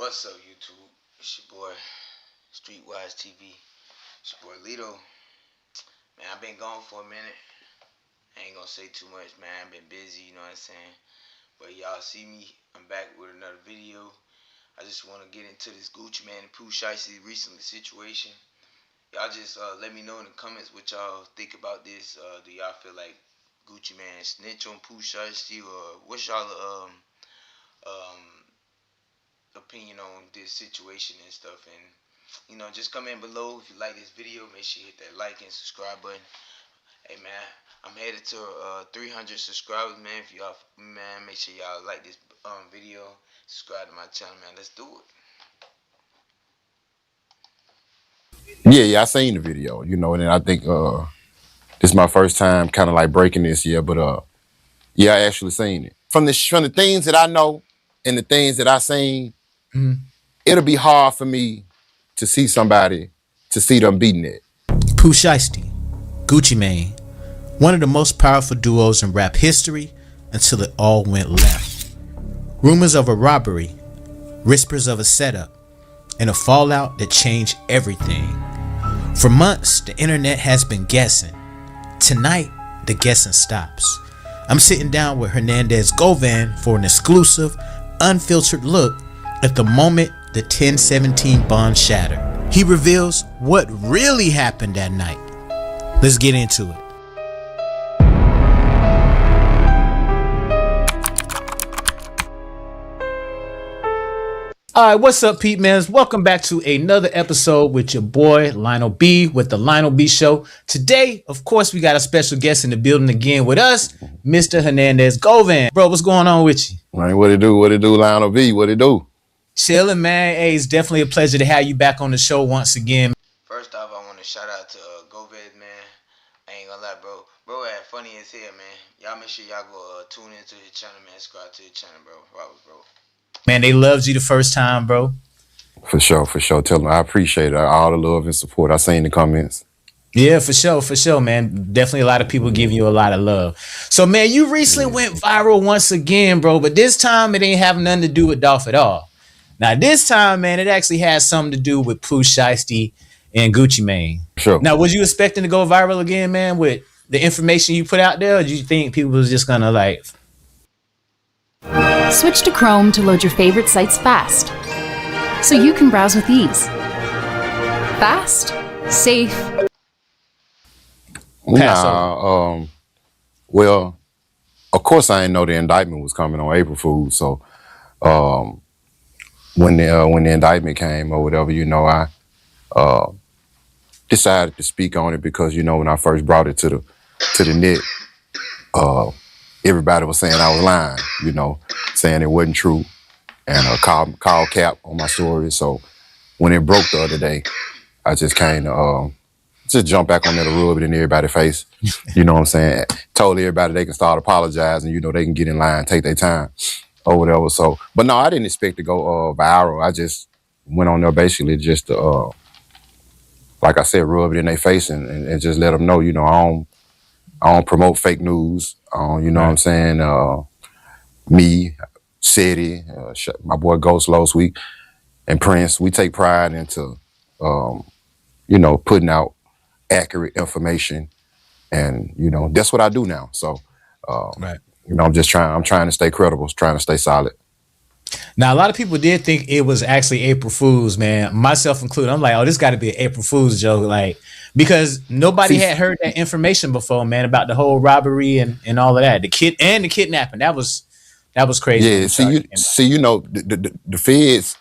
What's up, YouTube? It's your boy, Streetwise TV. It's your boy, Lito. Man, I've been gone for a minute. I ain't gonna say too much, man. I've been busy, you know what I'm saying? But y'all see me, I'm back with another video. I just want to get into this Gucci Man and Pooh Shiesty recent situation. Y'all just let me know in the comments what y'all think about this. Do y'all feel like Gucci Man snitch on Pooh Shiesty, or what's y'all um, opinion on this situation and stuff? And just comment below if you like this video. Make sure you hit that like and subscribe button. Hey man, I'm headed to 300 subscribers, man. If y'all, man, make sure y'all like this video, subscribe to my channel, man. Let's do it. Yeah, I seen the video, and I think this is my first time kind of like breaking this year, but yeah, I actually seen it. From the things that I know and the things that I seen, it'll be hard for me to see them beating it. Pooh Shiesty, Gucci Mane, one of the most powerful duos in rap history until it all went left. Rumors of a robbery, whispers of a setup, and a fallout that changed everything. For months, the internet has been guessing. Tonight, the guessing stops. I'm sitting down with Hernandez Govan for an exclusive, unfiltered look at the moment the 1017 bond shattered. He reveals what really happened that night. Let's get into it. All right, what's up, Pete Mans? Welcome back to another episode with your boy Lionel B with the Lionel B Show. Today, of course, we got a special guest in the building again with us, Mr. Hernandez Govan. Bro, what's going on with you? Man, what it do, Lionel B? What it do? Chilling, man. Hey, it's definitely a pleasure to have you back on the show once again. First off, I want to shout out to Govan, man. I ain't gonna lie, bro. Bro, had funny as hell, man. Y'all make sure y'all go tune into his channel, man. Subscribe to his channel, bro. Robert, bro. Man, they loved you the first time, bro. For sure. Tell them I appreciate all the love and support. I seen the comments. Yeah, for sure, man. Definitely a lot of people give you a lot of love. So, man, you recently went viral once again, bro, but this time it ain't have nothing to do with Dolph at all. Now, this time, man, it actually has something to do with Pooh Shiesty and Gucci Mane. Sure. Now, was you expecting to go viral again, man, with the information you put out there, or do you think people was just gonna like... Switch to Chrome to load your favorite sites fast, so you can browse with ease. Fast, safe. Well, of course I didn't know the indictment was coming on April Fool's. So when the indictment came or whatever, I decided to speak on it because when I first brought it to the net, everybody was saying I was lying, saying it wasn't true, and call cap on my story. So when it broke the other day, I just came to just jump back on there to rub it in everybody's face. You know what I'm saying? Told everybody they can start apologizing, they can get in line, take their time or whatever. So, but no, I didn't expect to go viral. I just went on there basically just to, like I said, rub it in their face and just let them know, I don't promote fake news. You know what I'm saying? Me, City, my boy Ghost Low Week, and Prince, we take pride into, putting out accurate information, and that's what I do now. So, I'm trying to stay credible, trying to stay solid. Now, a lot of people did think it was actually April Fool's, man, myself included. I'm like, oh, this got to be an April Fool's joke, like, because nobody had heard that information before, man, about the whole robbery and all of that, the kidnapping. That was crazy. Yeah, the feds,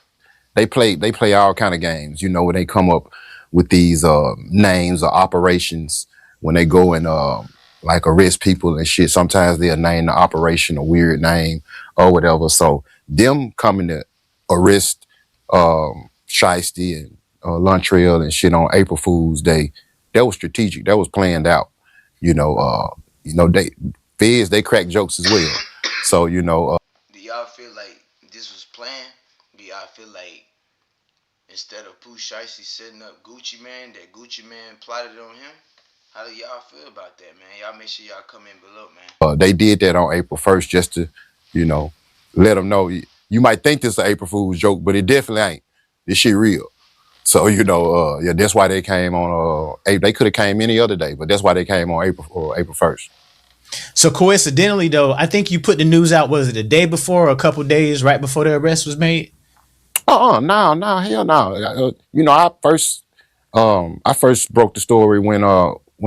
they play all kind of games, when they come up with these names or operations, when they go and like arrest people and shit. Sometimes they'll name the operation a weird name or whatever. So them coming to arrest Shiesty and Luntrail and shit on April Fool's Day, that was strategic. That was planned out. They crack jokes as well. So do y'all feel like this was planned? Do y'all feel like instead of Pooh Shiesty setting up Gucci Man, that Gucci Man plotted on him? How do y'all feel about that, man? Y'all make sure y'all come in below, man. They did that on April 1st just to, let them know you might think this is an April Fool's joke, but it definitely ain't. This shit real. So, yeah, that's why they came on, they could have came any other day, but that's why they came on April 1st. So coincidentally, though, I think you put the news out. Was it the day before or a couple days right before the arrest was made? No, hell no. I first broke the story when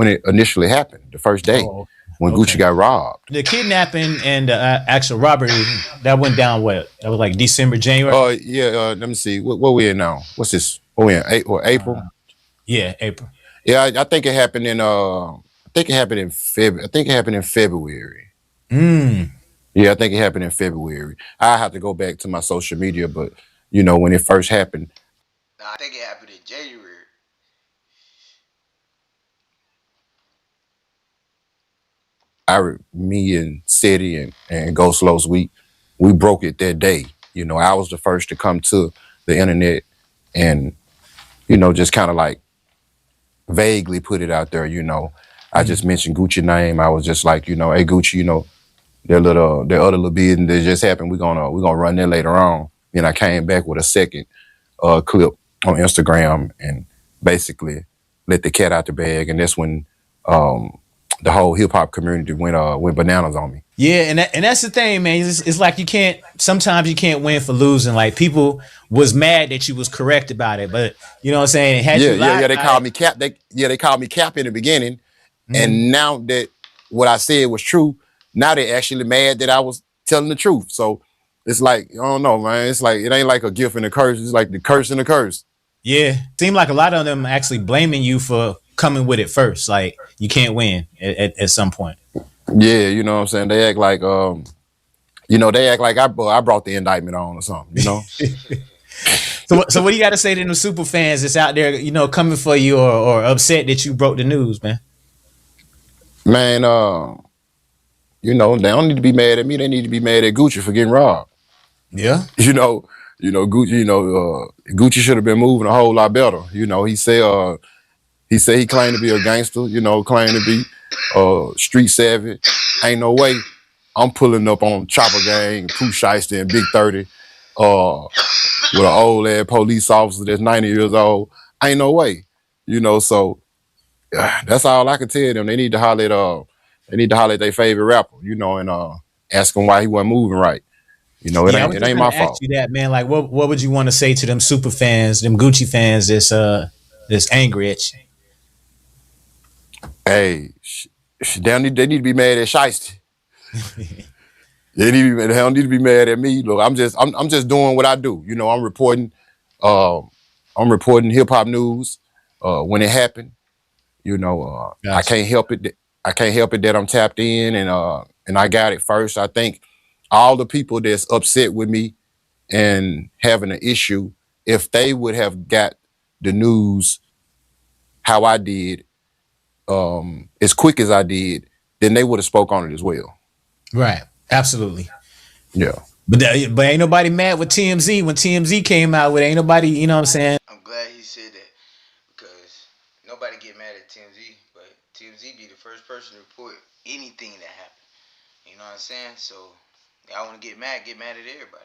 it initially happened, the first day Oh, when okay. Gucci got robbed. The kidnapping and the actual robbery that went down. What? That was like December, January. Yeah. Let me see. What we in now? What's this? Oh, we in April. Yeah, April. Yeah, I think it happened in. I think it happened in February. I think it happened in February. Mm. Yeah, I think it happened in February. I have to go back to my social media, but when it first happened, Nah, I think it happened in January. me and City and Go Slow's we broke it that day. I was the first to come to the internet and just kind of like vaguely put it out there. I just mentioned Gucci name. I was just like, hey Gucci, their other little business that just happened. We're gonna run that later on. And I came back with a second clip on Instagram and basically let the cat out the bag. And that's when the whole hip hop community went bananas on me. Yeah, and that's the thing, man. It's like sometimes you can't win for losing. Like people was mad that you was correct about it, but you know what I'm saying? Had you lied They about called it, me Cap. They called me Cap in the beginning, mm, and now that what I said was true, now they actually mad that I was telling the truth. So it's like I don't know, man. It's like it ain't like a gift and a curse. It's like the curse and the curse. yeah, seemed like a lot of them actually blaming you for coming with it first. Like you can't win at some point. Yeah, you know what I'm saying. They act like I brought the indictment on or something. So what do you got to say to them super fans that's out there, coming for you or upset that you broke the news, man? Man, they don't need to be mad at me. They need to be mad at Gucci for getting robbed. Yeah. Gucci. Gucci should have been moving a whole lot better. He said he claimed to be a gangster. Claimed to be street savvy. Ain't no way I'm pulling up on Chopper Gang, Pooh, Shiesty, and Big 30 with an old ass police officer that's 90 years old. Ain't no way. So that's all I can tell them. They need to holler at their favorite rapper, and ask him why he wasn't moving right. Yeah, I was It just ain't gonna my ask fault. you that, man. Like, what would you want to say to them super fans, them Gucci fans that's angry at you? Hey, they need to be mad at Shiesty. They don't need to be mad at me. Look, I'm just doing what I do. Uh, I'm reporting hip hop news when it happened. I Gotcha. can't help it. I can't help it that I'm tapped in and I got it first. I think all the people that's upset with me and having an issue, if they would have got the news how I did, as quick as I did, then they would have spoke on it as well. Right. Absolutely. Yeah. But ain't nobody mad with TMZ when TMZ came out with. Ain't nobody, you know what I'm saying? I'm glad he said that because nobody get mad at TMZ, but TMZ be the first person to report anything that happened. You know what I'm saying? So y'all want to get mad at everybody.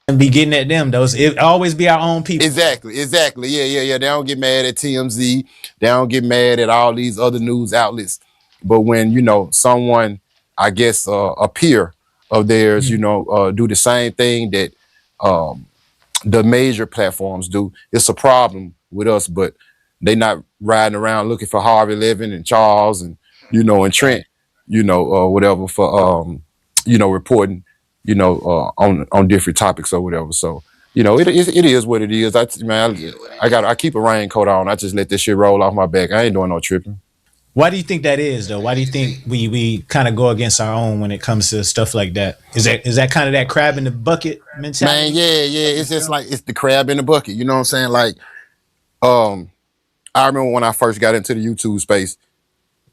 And be getting at them. Those it always be our own people. Exactly. Yeah. They don't get mad at TMZ. They don't get mad at all these other news outlets. But when someone, I guess, a peer of theirs, do the same thing that the major platforms do, it's a problem with us. But they not riding around looking for Harvey Levin and Charles and Trent, whatever for reporting, on different topics or whatever. So it is what it is. I keep a raincoat on. I just let this shit roll off my back. I ain't doing no tripping. Why do you think that is, though? Why do you think we kind of go against our own when it comes to stuff like that? Is that kind of that crab in the bucket Man, mentality? yeah. It's just like it's the crab in the bucket. You know what I'm saying? Like, I remember when I first got into the YouTube space,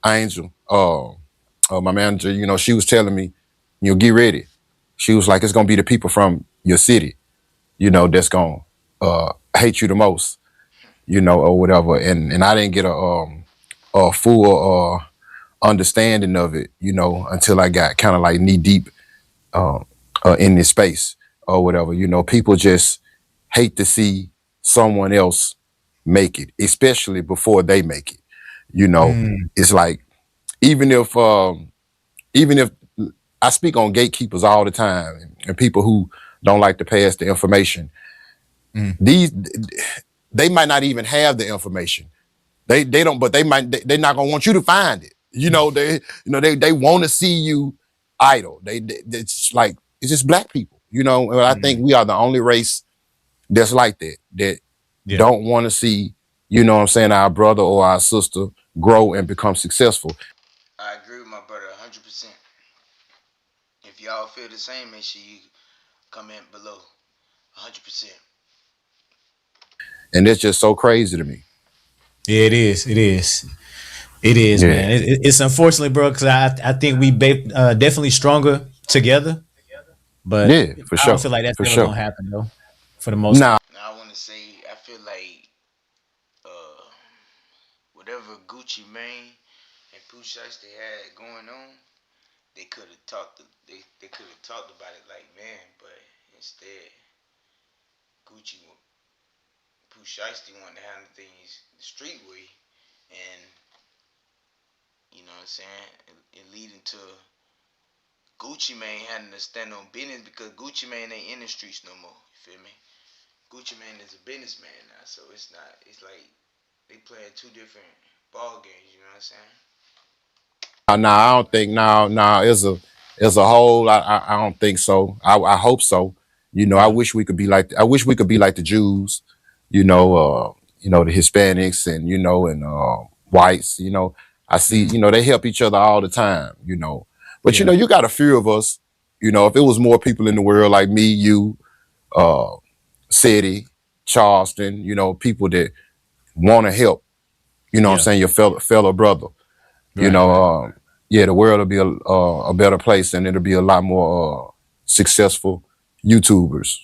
Angel, my manager, she was telling me, get ready. She was like, it's gonna be the people from your city, that's gonna hate you the most, or whatever. And I didn't get a full understanding of it, until I got kind of like knee deep in this space. or whatever. People just hate to see someone else make it, especially before they make it. You know, Mm, it's like even if even if I speak on gatekeepers all the time and people who don't like to pass the information, mm, these they might not even have the information. They don't, but they're not gonna want you to find it. They want to see you idle. It's like it's just black people. And I think mm. we are the only race that's like that. That Yeah. don't want to see, what I'm saying, our brother or our sister grow and become successful. I agree with my brother 100%. If y'all feel the same, make sure you comment below. 100%. And it's just so crazy to me. Yeah, it is. It is. It is, Yeah. man. It's unfortunately, bro, because I think we definitely stronger together, but Yeah, for I don't sure. feel like that's For ever sure. gonna happen though, for the most part. Now, Now I want to say I feel like uh, whatever Gucci Mane and Pooh Shiesty had going on, they could have talked. They could have talked about it like man, but instead Gucci Pooh Shiesty wanted to handle things the street way, and you know what I'm saying, it leading to Gucci Mane having to stand on business because Gucci Mane ain't in the streets no more. You feel me? Gucci Mane is a businessman now, so it's not. It's like they playing two different ball games. You know what I'm saying? I don't think now as a whole, I don't think so. I hope so. I Yeah, wish we could be like the Jews, the Hispanics and whites. I see, mm, they help each other all the time. But yeah, you got a few of us. If it was more people in the world like me, you, uh, City, Charleston, people that want to help. What I'm yeah. saying, your fellow brother. you Right, know, right. yeah, the world will be a better place, and it'll be a lot more successful YouTubers.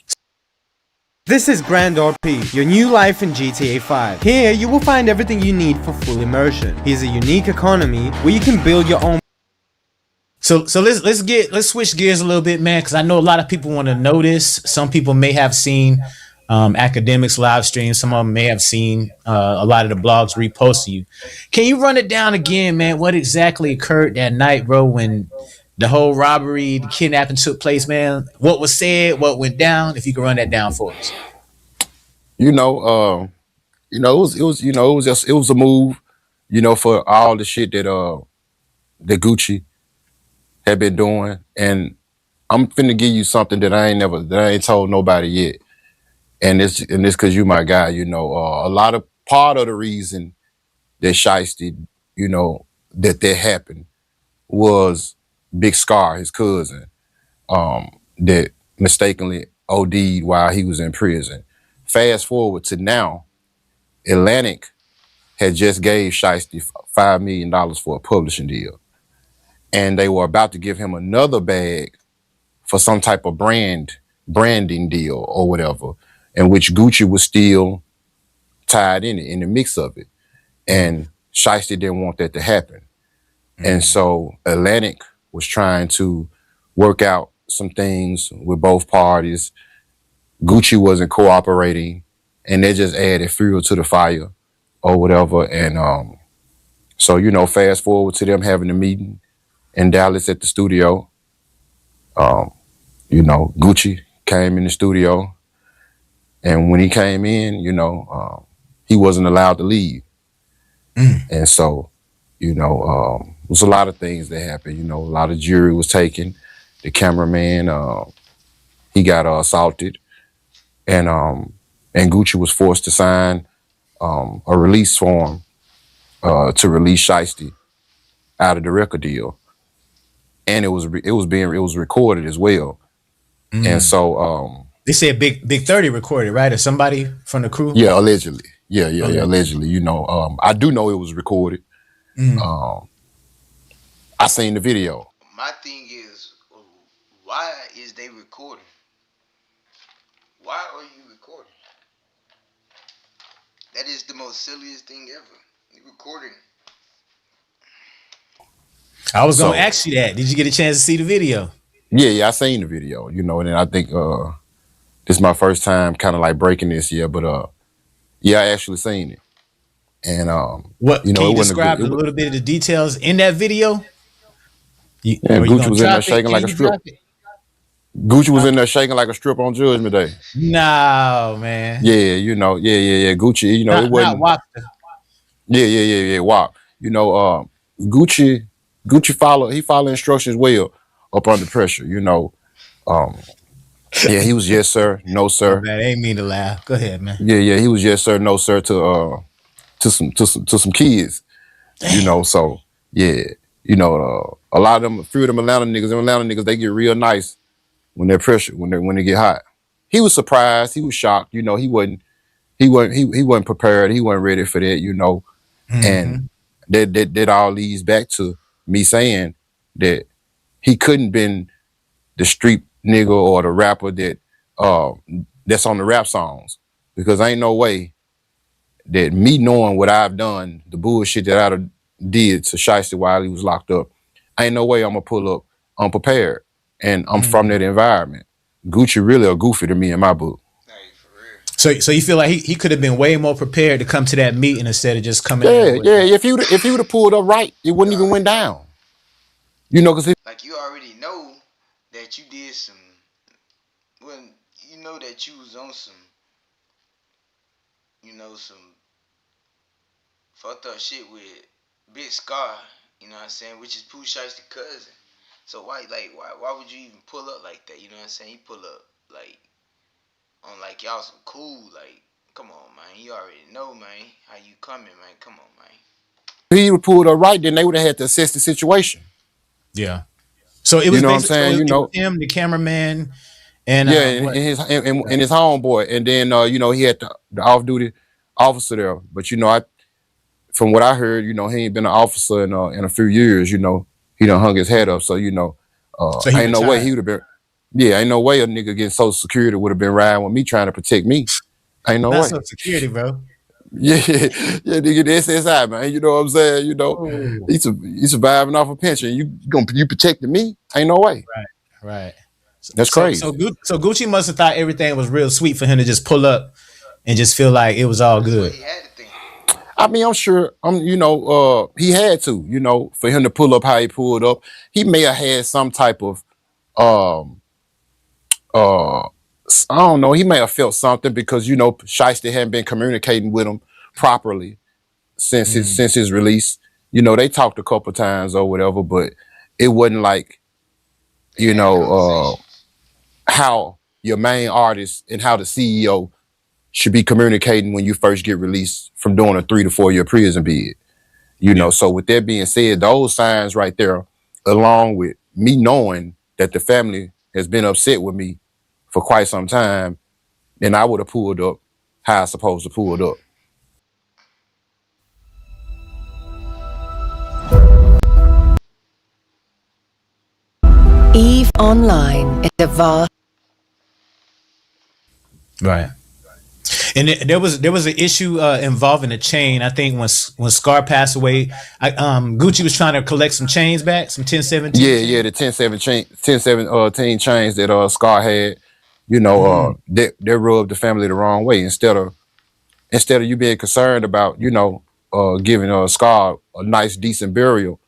This is Grand RP, your new life in GTA 5. Here, you will find everything you need for full immersion. Here's a unique economy where you can build your own. So let's switch gears a little bit, man, because I know a lot of people want to know this. Some people may have seen academics live stream. Some of them may have seen a lot of the blogs reposting you. Can you run it down again, man? What exactly occurred that night, bro, when the whole robbery, the kidnapping took place, man? What was said? What went down? If you can run that down for us. You know, uh, it was a move, for all the shit that Gucci had been doing, and I'm finna give you something that I ain't told nobody yet, and this because you my guy. A lot of part of the reason that Shiesty, that happened was Big Scar, his cousin, that mistakenly OD'd while he was in prison. Fast forward to now, Atlantic had just gave Shiesty $5 million for a publishing deal, and they were about to give him another bag for some type of branding deal or whatever, in which Gucci was still tied in the mix of it, and Shiesty didn't want that to happen. And so Atlantic was trying to work out some things with both parties. Gucci wasn't cooperating, and they just added fuel to the fire or whatever. And so fast forward to them having a meeting in Dallas at the studio. Gucci came in the studio, and when he came in, he wasn't allowed to leave. And so, it was a lot of things that happened. A lot of jury was taken. The cameraman, he got assaulted, and Gucci was forced to sign a release form to release Shiesty out of the record deal, and it was recorded as well. And so, They said Big 30 recorded, right? Or somebody from the crew? yeah, allegedly, yeah, Okay. allegedly. I do know it was recorded. I seen the video. My thing is, why is they recording? Why are you recording? That is the most silliest thing ever. You recording? I was gonna So ask you that. Did you get a chance to see the video? yeah, I seen the video. And then I think this is my first time kind of like breaking this year, but yeah, I actually seen it, and What can it you wasn't a good. describe a little bit of the details in that video? Yeah, Are you Gucci gonna was in there drop it? shaking like Can a you strip. drop it? Gucci was Huh? in there shaking like a strip on Judgment Day. No, man. Yeah, yeah. Gucci, it Not wasn't. Waka. Yeah. Wow. Gucci, he followed instructions well up under pressure. Um, yeah, he was yes sir, no My sir. bad. I ain't mean to laugh. Go ahead, man. Yeah, he was yes sir, no sir to some kids. Damn. So yeah, a lot of them, a few of them Atlanta niggas, they get real nice when they're pressure, when they get hot. He was surprised, he was shocked. He wasn't prepared. He wasn't ready for that. And Hmm. that all leads back to me saying that he couldn't been the street nigga or the rapper uh that's on the rap songs, because ain't no way that me knowing what I've done, the bullshit that I done did to Shiesty while he was locked up, ain't no way I'm gonna pull up unprepared. And I'm from that environment. Gucci really a goofy to me in my book. Hey, for real. So you feel like he could have been way more prepared to come to that meeting instead of just coming there Yeah, with. yeah. If he would have pulled up right, it wouldn't even went down. Because Like you already know that you did some. When you know that you was on some, some fucked up shit with Big Scar. You know what I'm saying? Which is Pooh Shiesty's cousin. So why would you even pull up like that? You know what I'm saying? You pull up like on like y'all some cool, like, come on, man. You already know, man, how you coming, man. Come on, man. he would pulled up right, then they would have had to assess the situation. Yeah. So it You was know what I'm basically saying? it was him, the cameraman, and Yeah, what? and his homeboy, and then he had the off duty officer there. But from what I heard, he ain't been an officer in a few years. He done hung his head up. So So he ain't no way retired. he would have been. Yeah, ain't no way a nigga getting Social Security would have been riding with me trying to protect me. Ain't no Not way. Social Security, bro. Yeah, yeah, nigga, the SSI, man. You know what I'm saying? Oh, He surviving off a pension. You protecting me? Ain't no way. right, right. So That's so so, crazy. Gu- so Gucci must have thought everything was real sweet for him to just pull up and just feel like it was all That's what good. he had to think. I mean, I'm sure. He had to. For him to pull up how he pulled up, he may have had some type of um uh I don't know. He may have felt something because Shiesty hadn't been communicating with him properly since his Mm, since his release. They talked a couple times or whatever, but it wasn't like They you had know conversations. how your main artist and how the CEO should be communicating when you first get released from doing a 3 to 4 year prison bid. yeah. So with that being said, those signs right there, along with me knowing that the family has been upset with me for quite some time, then I would have pulled up how I supposed to pull it up. EVE Online is a vast. Right. And there was an issue involving a chain. I think when Scar passed away, Gucci was trying to collect some chains back, some 1017 Yeah, chains. the 1017 chains that Scar had, Mm, that rubbed the family the wrong way. Instead of you being concerned about, giving Scar a nice decent burial,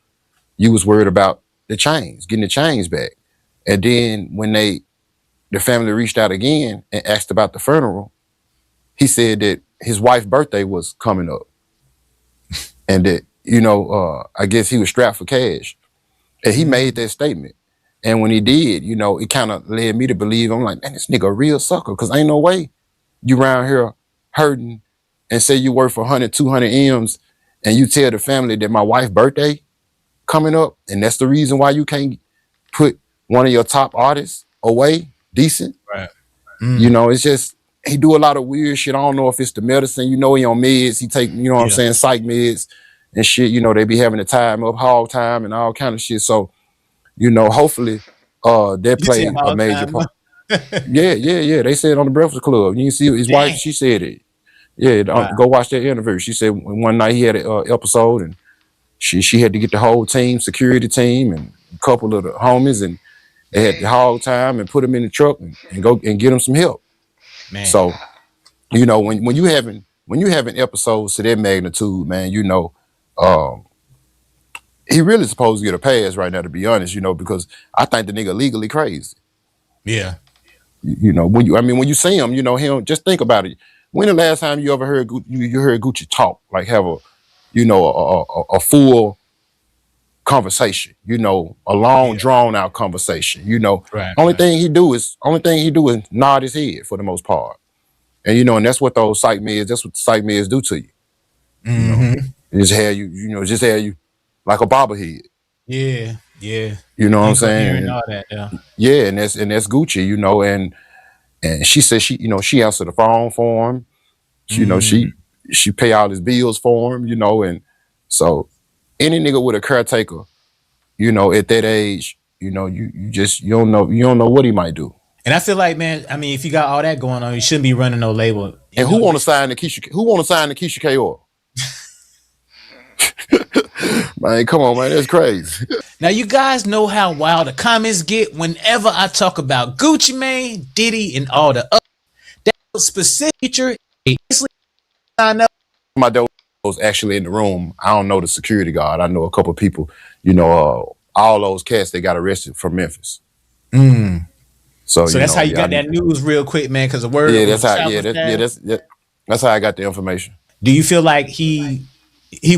you was worried about getting the chains back. And then when the family reached out again and asked about the funeral, he said that his wife's birthday was coming up, and that I guess he was strapped for cash, and he made mm, that statement. And when he did, it kind of led me to believe, I'm like, man, this nigga a real sucker, because ain't no way you around here hurting and say you worth 100, 200 M's, and you tell the family that my wife's birthday coming up, and that's the reason why you can't put one of your top artists away decent. right. Mm, It's just he do a lot of weird shit. I don't know if it's the medicine. He on meds. He take, what I'm yeah. saying, psych meds and shit. They be having the time up, hog time and all kind of shit. So, hopefully that You said played a all major time. part. Yeah. They said on the Breakfast Club. You can see his wife, Dang. she said it. Yeah, Wow. go watch that interview. She said one night he had an episode, and she had to get the whole team, security team, and a couple of the homies, and they had the Dang. hog time and put him in the truck and go and get him some help. Man. So, you know, when you having episodes to that magnitude, man, you know, um, he really supposed to get a pass right now, to be honest, you know, because I think the nigga legally crazy. Yeah. You know, when you see him, you know, him. Just think about it. When the last time you ever heard you heard Gucci talk, like have a, you know, a full conversation, you know, a long Yeah. drawn out conversation, you know. Right. Only thing he do is nod his head for the most part. And you know, and that's what those that's what the psych meds do to you. You know, Mm-hmm. just have you like a bobblehead. Yeah. Yeah. You know what I'm saying? Incoherent, And all that. Yeah. yeah, and that's Gucci, you know, and she said she answered the phone for him. You know, Mm. she pay all his bills for him, you know, and so any nigga with a caretaker, you know, at that age, you know, you don't know what he might do. And I feel like, man, I mean, if you got all that going on, you shouldn't be running no label. You And know, who want to sign the Keisha? Who want to sign the Keisha K oil? Man, come on, man, that's crazy. now you guys know how wild the comments get whenever I talk about Gucci Mane, Diddy, and all the other that specific feature. Sign up. My dad was actually in the room. I don't know the security guard. I know a couple people. You know, all those cats that got arrested from Memphis. Mm. So So that's how you got I that news real quick, man. Because the word. Yeah, on that's the how. south Yeah, was bad. that's how I got the information. Do you feel like he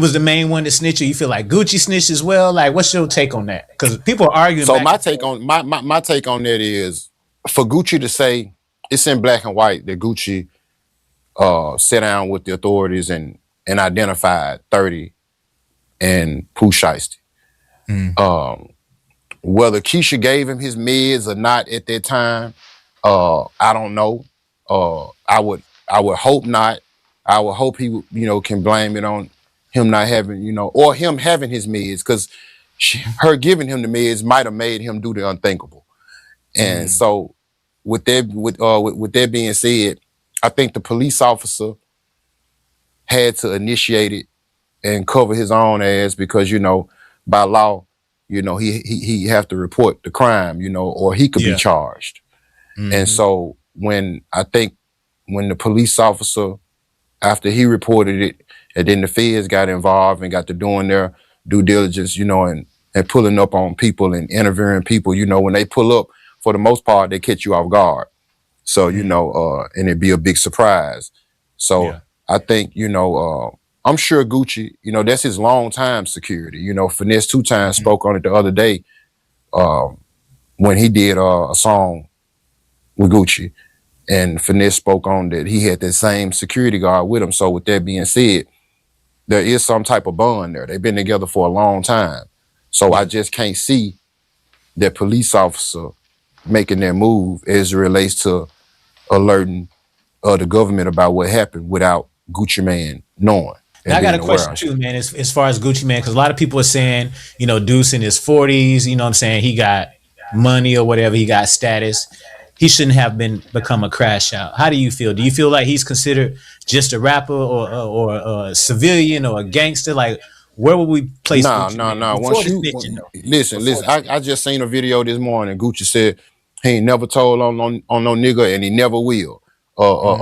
was the main one to snitch, or you feel like Gucci snitched as well? Like, what's your take on that? Because people are arguing. So back my and take forth. on my take on that is for Gucci to say it's in black and white that Gucci sat down with the authorities and identified 30 and Pooh Shiesty. Mm. Whether Keisha gave him his meds or not at that time, I don't know. I would hope not. I would hope he can blame it on him not having, or him having his meds, because her giving him the meds might have made him do the unthinkable. And Mm. so with that being said, I think the police officer had to initiate it and cover his own ass because, by law, he have to report the crime, or he could be Yeah. charged. And Mm-hmm. so when the police officer, after he reported it, and then the feds got involved and got to doing their due diligence, and pulling up on people and interviewing people, when they pull up, for the most part, they catch you off guard. So, and it'd be a big surprise. So Yeah. I think, I'm sure Gucci, that's his long time security. Finesse 2 Times spoke on it the other day when he did a song with Gucci. And Finesse spoke on that he had that same security guard with him. So with that being said, there is some type of bond there. They've been together for a long time. So I just can't see that police officer making that move as it relates to alerting the government about what happened without Gucci Mane knowing Now and I got being a aware question of too, it. man. As far as Gucci Mane, because a lot of people are saying, Deuce in his 40s, you know what I'm saying? He got money or whatever, he got status. He shouldn't have become a crash out. How do you feel? Do you feel like he's considered just a rapper or a civilian or a gangster? Like, where would we place Nah, Gucci nah, Mane nah. before the snitching though? Listen. Before the I just seen a video this morning. Gucci said he ain't never told on no nigga, and he never will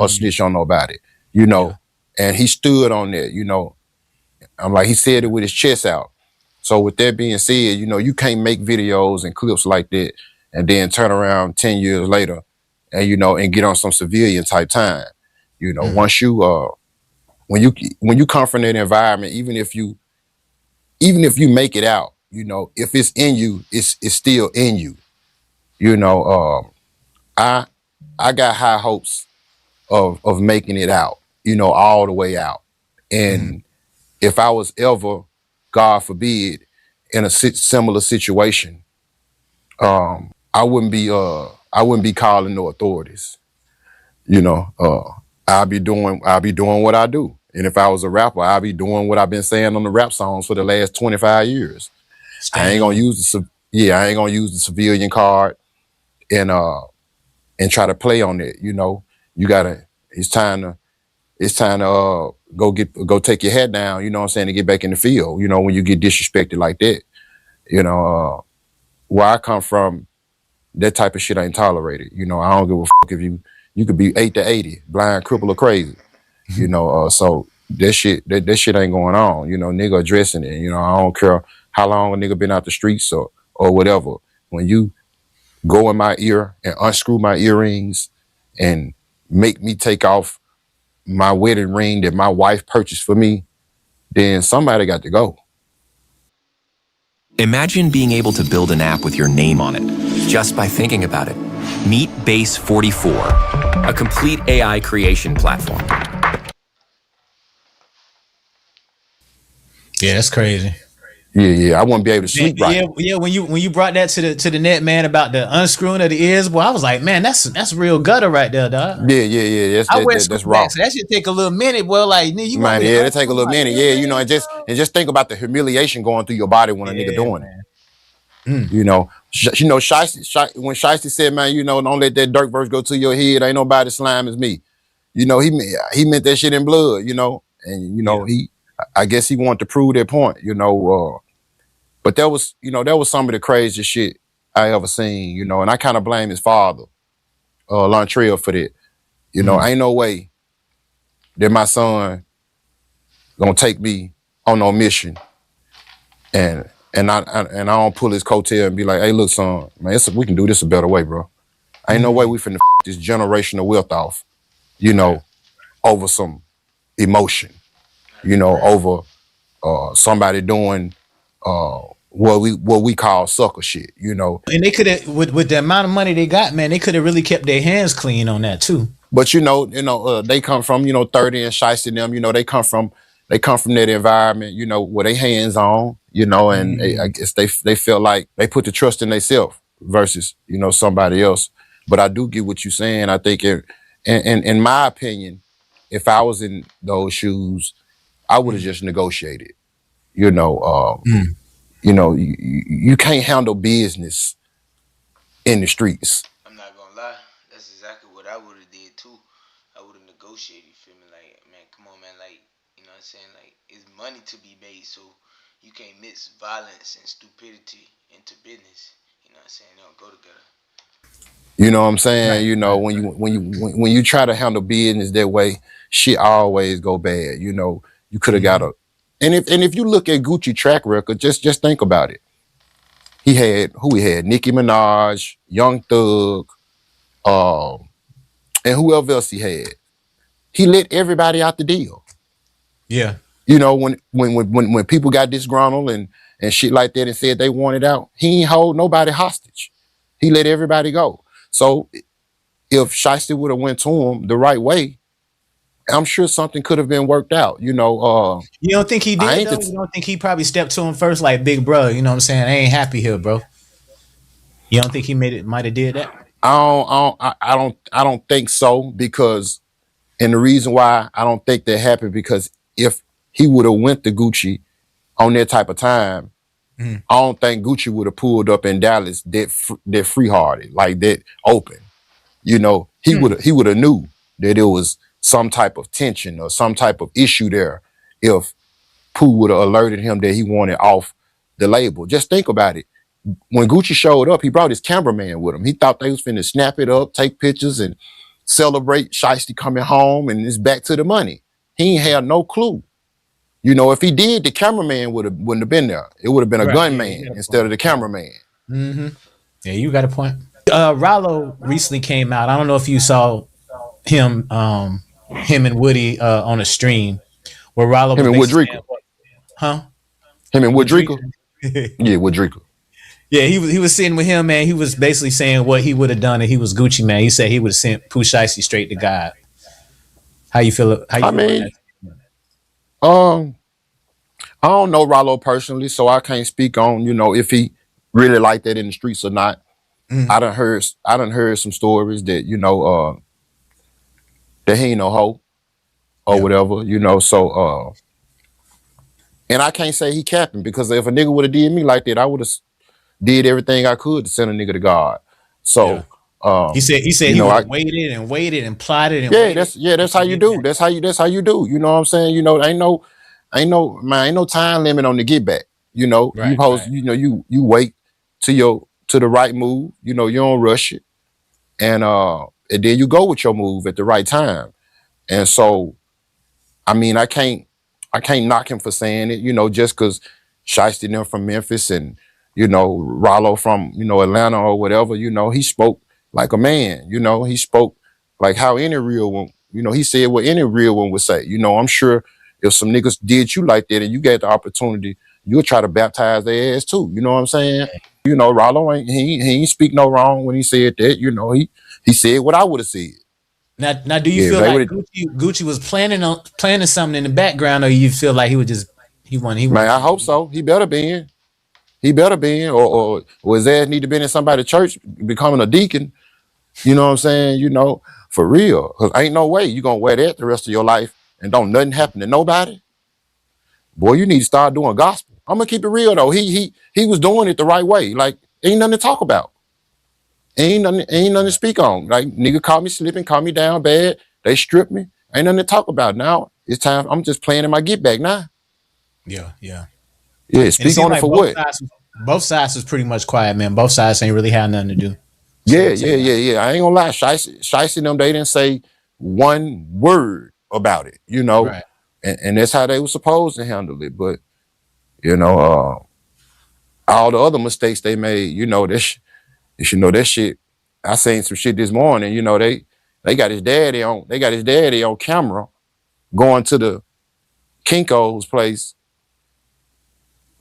snitch on nobody. yeah. And he stood on that. I'm like, he said it with his chest out. So with that being said, you can't make videos and clips like that and then turn around 10 years later and get on some civilian type time. Once you when you come from that environment, even if you make it out, if it's in you, it's still in you. I I got high hopes of making it out, all the way out. And if I was ever, God forbid, in a similar situation, I wouldn't be calling no authorities. I'll be doing what I do. And if I was a rapper, I'll be doing what I've been saying on the rap songs for the last 25 years. I Stand ain't gonna on. use I ain't gonna use the civilian card and try to play on it. You gotta. It's time to go take your head down. You know what I'm saying, to get back in the field. When you get disrespected like that. Where I come from, that type of shit ain't tolerated. I don't give a fuck if you You could be 8 to 80, blind, cripple, or crazy. You know, so that shit ain't going on. You know, nigga addressing it. You know, I don't care how long a nigga been out the streets or whatever. When you go in my ear and unscrew my earrings and make me take off my wedding ring that my wife purchased for me, then somebody got to go. Imagine being able to build an app with your name on it, just by thinking about it. Meet Base 44, a complete AI creation platform. Yeah, that's crazy. Yeah, I wouldn't be able to sleep right. Yeah. When you brought that to the net, man, about the unscrewing of the ears, boy, I was like, man, that's real gutter right there, dog. Yeah. I wear That's raw. screwbacks, so that should take a little minute, boy. Like, you want Man, me yeah, to it take a little minute. Yeah, you know, and just think about the humiliation going through your body when a nigga doing it. You know, Shiesty, when Shiesty said, man, you know, don't let that dirt verse go to your head. Ain't nobody slime as me. You know, he meant that shit in blood. You know, and you know I guess he wanted to prove that point. You know, but that was some of the craziest shit I ever seen. You know, and I kind of blame his father, Lontrell, for that. You know, ain't no way that my son gonna take me on no mission and I don't pull his coattail and be like, hey, look, son, man, we can do this a better way, bro. Ain't no way we finna this generational wealth off, you know, over some emotion, you know, over somebody doing what we call sucker shit, you know. And they could have, with the amount of money they got, man, they could have really kept their hands clean on that too. But they come from 30 and Shiesty and them. You know, they come from that environment. You know, where they hands on. You know, and I guess they felt like they put the trust in themselves versus somebody else. But I do get what you're saying. I think, in my opinion, if I was in those shoes, I would have just negotiated. You know, you can't handle business in the streets. I'm not gonna lie. That's exactly what I would have did too. I would have negotiated. You feel me? Like, man, come on, man. Like, you know what I'm saying? Like, it's money to be made, so you can't mix violence and stupidity into business. You know what I'm saying? They don't go together. You know what I'm saying? Right. You know, when you try to handle business that way, shit always go bad. You know, you could have got a, and if you look at Gucci track record, just think about it. He had Nicki Minaj, Young Thug, and whoever else he had. He let everybody out the deal. Yeah. You know, when people got disgruntled and shit like that and said they wanted out, he ain't hold nobody hostage. He let everybody go. So if Shiesty would have went to him the right way, I'm sure something could have been worked out. You know, you don't think he did though? You don't think he probably stepped to him first, like, big bro? You know what I'm saying? I ain't happy here, bro. You don't think he might have did that? I don't think so, because, and the reason why I don't think that happened, because if he would have went to Gucci on that type of time, I don't think Gucci would have pulled up in Dallas that free-hearted, like that open. You know, he would have knew that it was some type of tension or some type of issue there if Pooh would have alerted him that he wanted off the label. Just think about it. When Gucci showed up, he brought his cameraman with him. He thought they was finna snap it up, take pictures, and celebrate Shiesty coming home, and it's back to the money. He ain't had no clue. You know, if he did, the cameraman wouldn't have been there. It would have been a gunman instead of the cameraman. Mm-hmm. Yeah, you got a point. Rollo recently came out. I don't know if you saw him and Woody on a stream where Rollo him and Woodrika. Him and Woodrika? Yeah, Woodrika. Yeah, he was sitting with him, man. He was basically saying what he would have done if he was Gucci, man. He said he would have sent Pooh Shiesty straight to God. How you feel? I don't know Rollo personally, so I can't speak on, if he really like that in the streets or not. I done heard some stories that, that he ain't no hoe or whatever, so and I can't say he capping, because if a nigga would have did me like that, I would have did everything I could to send a nigga to God. So he said he would have waited and plotted and that's how you do. That's how you do. You know what I'm saying? Ain't no time limit on the get back. You wait to the right move. You don't rush it. And and then you go with your move at the right time. And so, I mean, I can't knock him for saying it, just because Shiesty them from Memphis and, Rollo from, Atlanta or whatever, he spoke like a man, he spoke like how any real one, he said what any real one would say. I'm sure if some niggas did you like that and you get the opportunity, you'll try to baptize their ass too. You know what I'm saying? Rollo he ain't speak no wrong when he said that, he said what I would have said. Now, do you Yeah, if feel they like would. Gucci was planning something in the background, or you feel like he won? Man, I hope so. He better be. He better be, or his ass need to be in somebody's church becoming a deacon. You know what I'm saying? For real. Cause ain't no way you gonna wear that the rest of your life and don't nothing happen to nobody. Boy, you need to start doing gospel. I'm gonna keep it real though. He was doing it the right way. Like ain't nothing to talk about. Ain't nothing to speak on. Like nigga caught me slipping, caught me down bad. They stripped me. Ain't nothing to talk about. Now it's time. I'm just playing in my get back now. Yeah, yeah. Yeah, And it speak seemed on it like for both what? sides, both sides was pretty much quiet, man. Both sides ain't really had nothing to do. Yeah, Say yeah, yeah, yeah. I ain't gonna lie. Shiesty and them, they didn't say one word about it, right. and that's how they were supposed to handle it. But, you know, all the other mistakes they made, that shit. I seen some shit this morning, they got his daddy on camera going to the Kinko's place,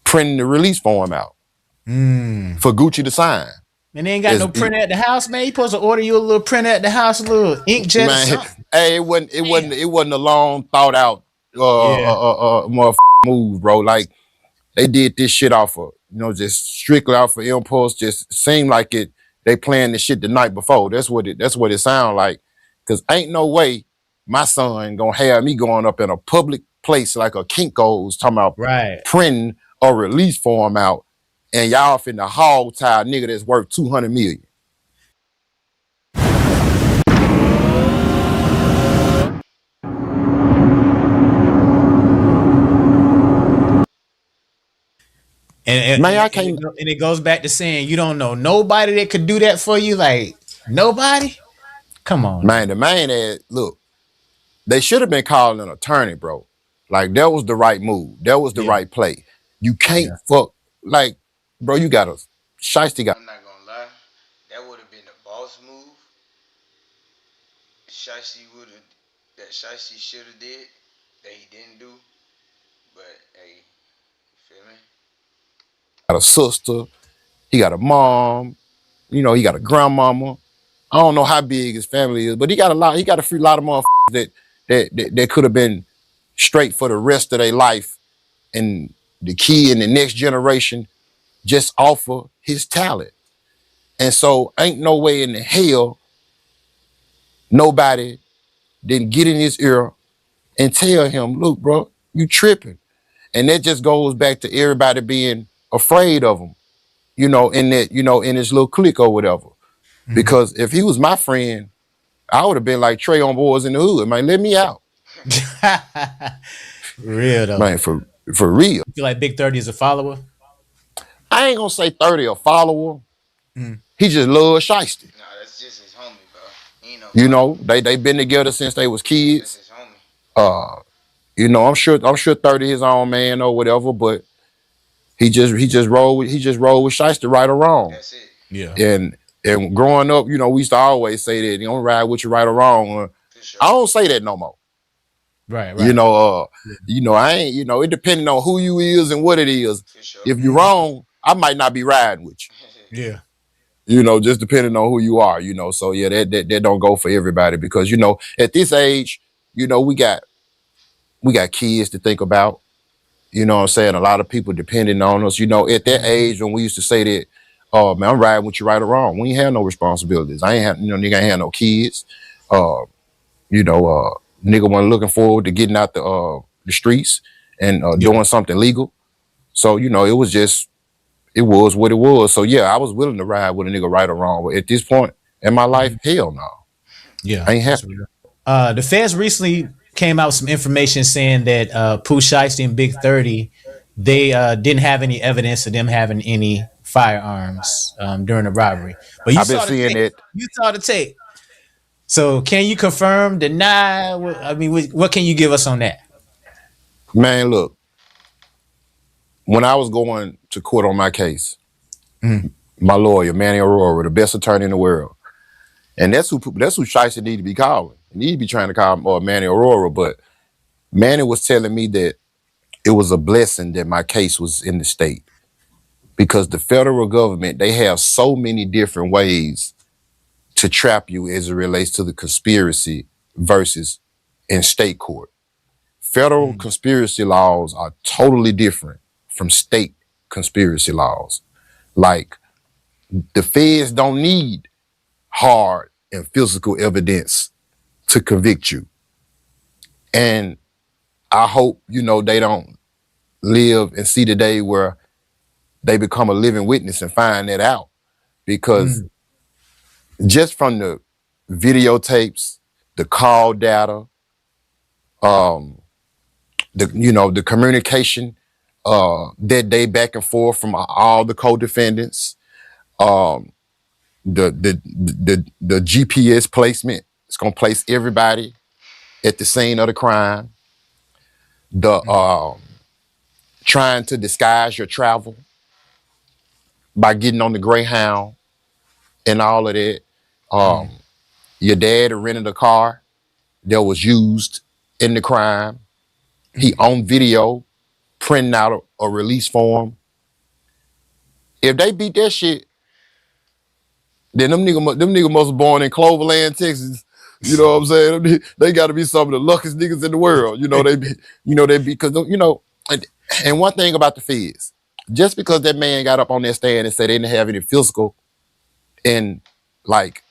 printing the release form out for Gucci to sign. And they ain't got As no printer at the house, man. You supposed to order you a little printer at the house, a little inkjet or Man, something. hey, it Man. wasn't, it wasn't a long thought out Yeah. motherfucking move, bro. Like they did this shit off of, just strictly off of impulse. Just seemed like it. They planned the shit the night before. That's what it sounded like. Cause ain't no way my son gonna have me going up in a public place like a Kinko's talking about Right. printing a release form out, and y'all finna hog tie a nigga that's worth 200 million. And, Man, and, I and, can't. it, and it goes back to saying you don't know nobody that could do that for you. Like nobody. Come on now. Man, the man that look. They should have been calling an attorney, bro. Like that was the right move. That was the Yeah. right play. You can't Yeah. fuck like, bro. You got a Shiesty got. I'm not gonna lie, that would have been the boss move. Shiesty would have, that Shiesty should have did that he didn't do. But hey, you feel me? A sister. He got a mom. He got a grandmama. I don't know how big his family is, but he got a lot. He got a few lot of motherfuckers that could have been straight for the rest of their life, and the kid and the next generation just offer his talent. And so ain't no way in the hell nobody didn't get in his ear and tell him, look, bro, you tripping. And that just goes back to everybody being afraid of him, in his little clique or whatever. Mhm. Because if he was my friend, I would have been like Trey on Boys in the Hood, man, let me out. Real though. Man, for real. You feel like Big 30 is a follower? I ain't gonna say 30 a follower. Mm. He just loves Shiesty. Nah, that's just his homie, bro. He ain't no follower. They been together since they was That's kids. his homie. Uh, I'm sure 30 his own man or whatever, but he just rolled with Shiesty right or wrong. That's it. Yeah. And growing up, we used to always say that you don't ride with you right or wrong. For sure. I don't say that no more. Right. You Right. know, I ain't, it depending on who you is and what it is. For sure. If you're wrong, I might not be riding with Yeah. you. Just depending on who you are. So yeah, that don't go for everybody because at this age, we got kids to think about. You know what I'm saying? A lot of people depending on us. At that age when we used to say that, oh man, I'm riding with you right or wrong. We ain't have no responsibilities. I ain't have, nigga ain't have no kids. Uh, nigga wasn't looking forward to getting out the streets and Yeah. doing something legal. So, it was what it was. So yeah, I was willing to ride with a nigga right or wrong. But at this point in my life, hell no. Yeah. I ain't That's happy. real. The feds recently came out with some information saying that Pooh Shiesty and Big 30, they didn't have any evidence of them having any firearms during the robbery. But you I've been saw the seeing tape. that. You saw the tape. So can you confirm, deny? I mean, what can you give us on that? Man, look, when I was going to court on my case, my lawyer, Manny Aurora, the best attorney in the world, and that's who Shiesty need to be calling. He need to be trying to call Manny Aurora, but Manny was telling me that it was a blessing that my case was in the state because the federal government, they have so many different ways to trap you as it relates to the conspiracy versus in state court. Federal conspiracy laws are totally different from state conspiracy laws. Like the feds don't need hard and physical evidence to convict you. And I hope, they don't live and see the day where they become a living witness and find that out. Because just from the videotapes, the call data, the communication that day back and forth from all the co-defendants, the GPS placement, it's gonna place everybody at the scene of the crime. The trying to disguise your travel by getting on the Greyhound and all of that. Your dad rented a car that was used in the crime. He on video printing out a release form. If they beat that shit, then them nigga must have born in Cloverland, Texas. You know what I'm saying? They got to be some of the luckiest niggas in the world. Because and one thing about the feds, just because that man got up on that stand and said they didn't have any physical and like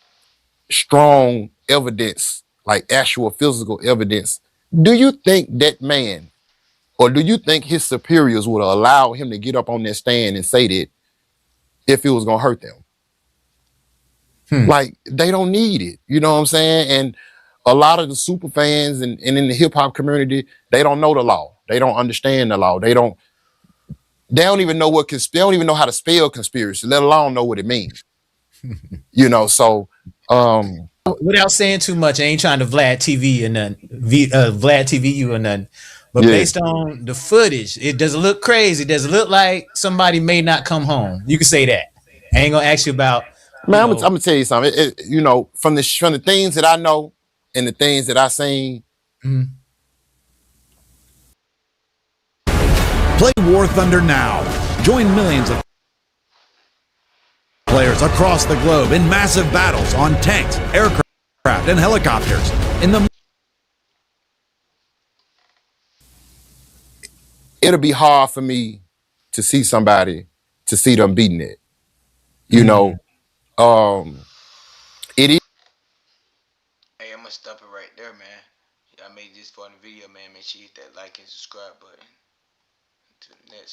strong evidence, like actual physical evidence, do you think that man or do you think his superiors would allow him to get up on that stand and say that if it was gonna hurt them? Like, they don't need it. You know what I'm saying? And a lot of the super fans and in the hip hop community, they don't know the law. They don't understand the law. They don't even know they don't even know how to spell conspiracy, let alone know what it means. So Without saying too much, I ain't trying to Vlad TV and nothing, Vlad TV you or nothing. But yeah. based on the footage, it doesn't look crazy. Does it look like somebody may not come home? You can say that. I ain't gonna ask you about. Man, I'm gonna tell you something. From the things that I know and the things that I seen. Play War Thunder now. Join millions of players across the globe in massive battles on tanks, aircraft, and helicopters. It'll be hard for me to see them beating it. It is. Hey, I'm gonna stop it right there, man. I made this for the video, man. Make sure you hit that like and subscribe button. To the next.